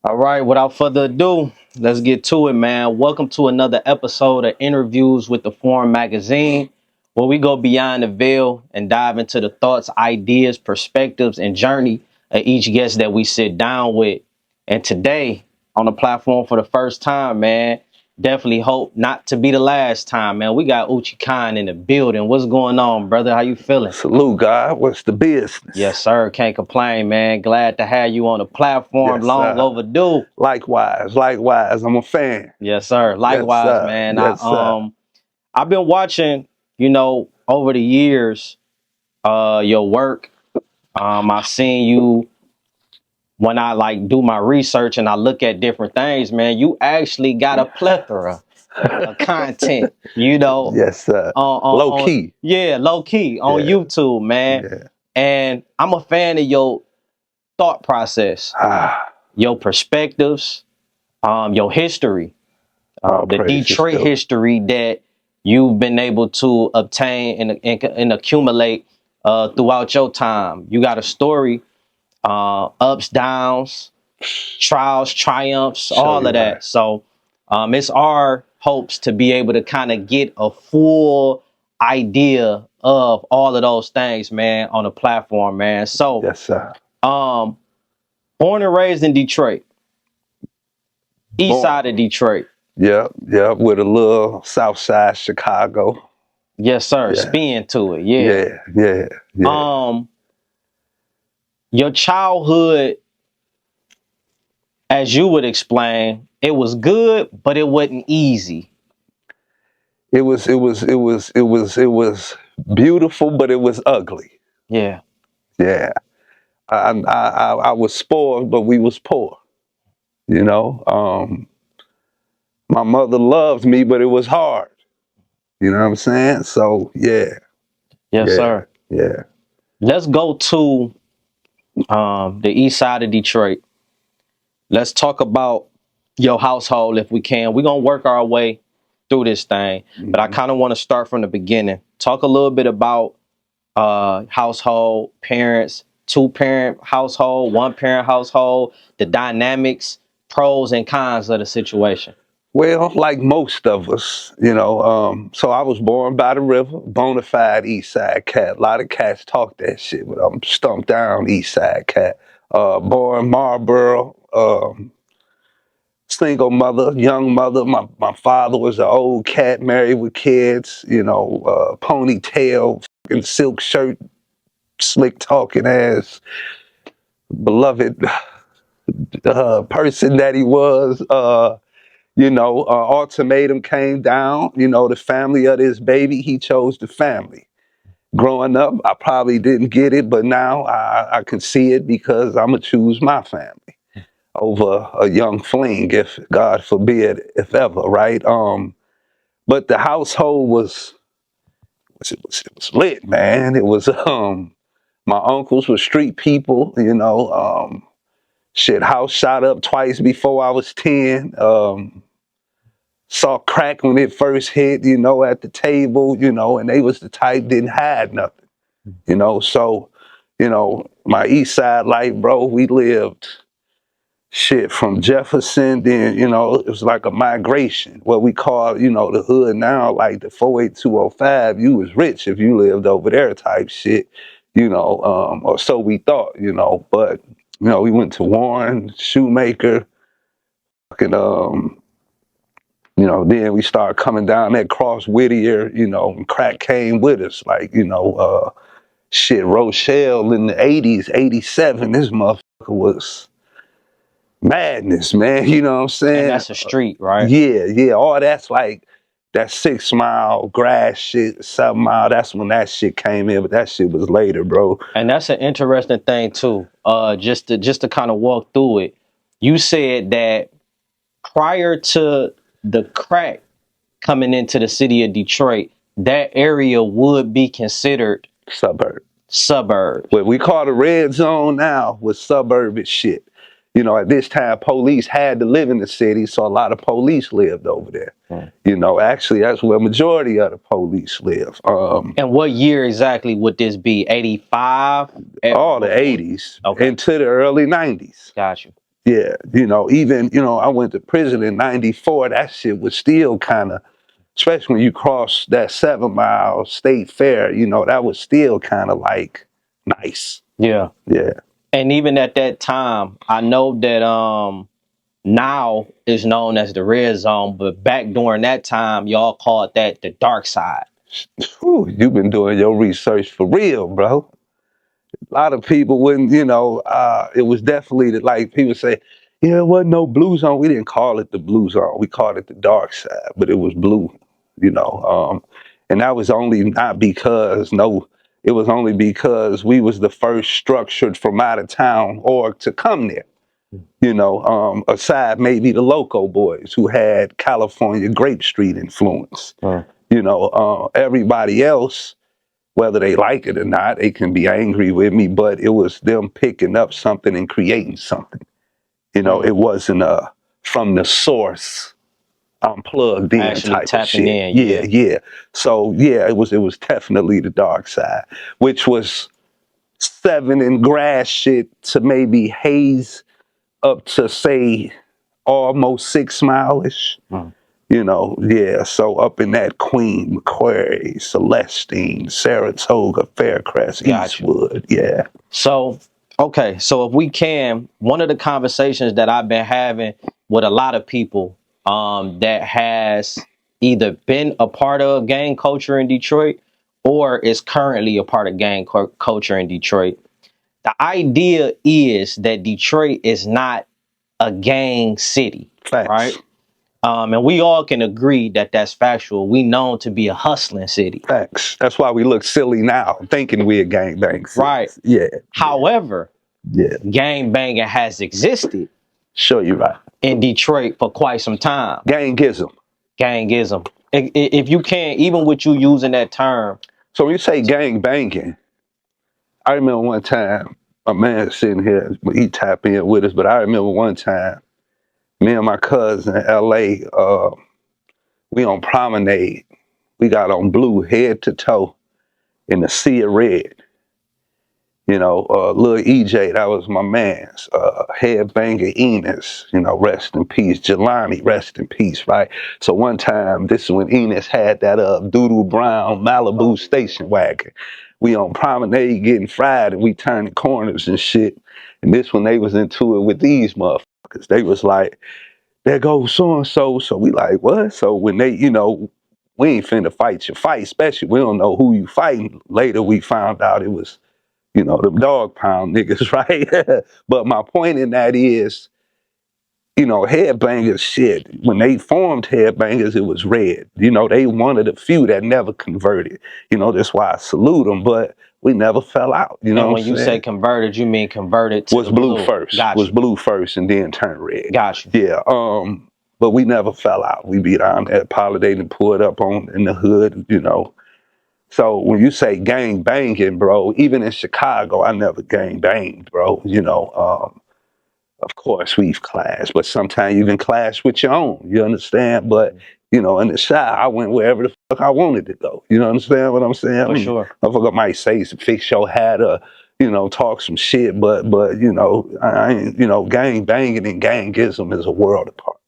All right, without further ado, let's get to it, man. Welcome to another episode of Interviews with the Foreign Magazine, where we go beyond the veil and dive into the thoughts, ideas, perspectives, and journey of each guest that we sit down with. And today, on the platform for the first time, man, definitely hope not to be the last time, man. We got Uccikhan in the building. What's going on, brother? How you feeling? Salute, God. What's the business? Yes, sir. Can't complain, man. Glad to have you on the platform. Yes, Long sir. overdue. Likewise. I'm a fan. Yes, sir. Yes, Likewise, sir. man. Yes, sir. I've been watching, over the years, your work. I've seen you when I like do my research and I look at different things, man. You actually got a plethora of content, Yes, sir. Low key. yeah, low key on Yeah. YouTube, man. Yeah. And I'm a fan of your thought process, Ah, your perspectives, your history. all The praises Detroit to. history that you've been able to obtain and accumulate throughout your time. You got a story, ups, downs, trials, triumphs, Show all you of right. that. So it's our hopes to be able to kind of get a full idea of all of those things, man, on the platform, man. So Yes, sir. um, born and raised in Detroit, east Born. side of Detroit. Yep. With a little South Side Chicago. Yes, sir. Yeah. Spin to it. Yeah. Yeah. Um, your childhood, as you would explain, it was good, but it wasn't easy. It was beautiful, but it was ugly. Yeah. Yeah. I was spoiled, but we was poor. You know. My mother loved me, but it was hard. You know what I'm saying? So Yes, yeah, sir. yeah. Let's go to the east side of Detroit. Let's talk about your household if we can. We're gonna work our way through this thing, but I Mhm. kind of want to start from the beginning. Talk a little bit about household, parents, two-parent household, one-parent household, the dynamics, pros and cons of the situation. Well, like most of us, so I was born by the river, bona fide East Side cat. A lot of cats talk that shit, but I'm stumped down East Side cat. Born Marlboro, single mother, young mother. My father was an old cat, married with kids, ponytail, fucking silk shirt, slick talking ass, beloved person that he was. Ultimatum came down. The family of this baby, he chose the family. Growing up, I probably didn't get it, but now I can see it because I'm going to choose my family over a young fling, if God forbid, if ever, right? But the household was lit, man. It was, my uncles were street people, shit, house shot up twice before I was 10. Saw crack when it first hit, at the table, and they was the type didn't hide nothing, So, my East Side life, bro, we lived shit from Jefferson, then, it was like a migration. What we call, the hood now, like the 48205, you was rich if you lived over there type shit, or so we thought, But, we went to Warren, Shoemaker, fucking, then we started coming down that cross Whittier, and crack came with us. Like, shit, Rochelle in the 80s, 87, this motherfucker was madness, man. You know what I'm And saying? that's a street, right? Yeah. All that's like that 6 Mile grass shit, 7 Mile. That's when that shit came in, but that shit was later, bro. And that's an interesting thing too. Just to kind of walk through it. You said that prior to the crack coming into the city of Detroit, that area would be considered Suburb. suburbs. What we call the red zone now was suburban shit. At this time, police had to live in the city, so a lot of police lived over there. Mm. Actually, that's where majority of the police live. And what year exactly would this be? 85? All the Before? 80s Okay, into the early 90s. got you. Yeah, even, I went to prison in 94. That shit was still kind of, especially when you cross that 7 Mile state fair, that was still kind of like nice. Yeah. Yeah. And even at that time, I know that now is known as the red zone, but back during that time, y'all called that the dark side. Whew, you've been doing your research for real, bro. A lot of people wouldn't, it was definitely like people say, yeah, it wasn't no blue zone. We didn't call it the blue zone. We called it the dark side, but it was blue, and that was only not because it was only because we was the first structured from out of town org to come there. Aside maybe the Loco Boys who had California Grape Street influence. Everybody else, whether they like it or not, they can be angry with me, but it was them picking up something and creating something. It wasn't from the source, I'm plugged in Actually type of tapping shit. in. Yeah. So yeah, it was definitely the dark side, which was 7 and grass shit to maybe Haze up to say almost 6 Mile-ish. Yeah, so up in that Queen, McQuarrie, Celestine, Saratoga, Faircrest, Gotcha. Eastwood, yeah. So, okay, so if we can, one of the conversations that I've been having with a lot of people that has either been a part of gang culture in Detroit or is currently a part of gang culture in Detroit. The idea is that Detroit is not a gang city, Facts. right? And we all can agree that that's factual. We known to be a hustling city. Facts. That's why we look silly now, thinking we're gangbang cities. Right. Yeah. However, Yeah. gang banging has existed Sure, you're right. in Detroit for quite some time. Gangism. Gangism. If you can, even with you using that term. So when you say gang banging, I remember one time a man sitting here, he tapped in with us, but I remember one time, me and my cousin in LA, we on promenade. We got on blue head to toe in the sea of red. Lil EJ, that was my man's. Headbanger Enos, rest in peace. Jelani, rest in peace, right? So one time, this is when Enos had that doodle brown Malibu station wagon. We on promenade getting fried and we turning corners and shit. And this when they was into it with these motherfuckers. They was like, there goes so-and-so. So we like, what? So when they, we ain't finna fight your fight, especially we don't know who you fighting. Later we found out it was the dog pound niggas, right? But my point in that is, Headbangers shit, when they formed Headbangers, it was red. They one of the few that never converted. That's why I salute them, but we never fell out. You know And what when I'm you saying? say converted, you mean converted to Was the blue first. Gotcha. Was blue first and then turned red. Gotcha. Yeah. But we never fell out. We be down at Polydate and pulled up in the hood, So when you say gang banging, bro, even in Chicago, I never gang banged, bro. Of course we've clashed, but sometimes you can clash with your own. You understand? But in the shop, I went wherever the fuck I wanted to go. You understand what I'm saying? For sure. Motherfucker might say fix your hat or talk some shit, but I ain't, gang banging and gangism is a world apart.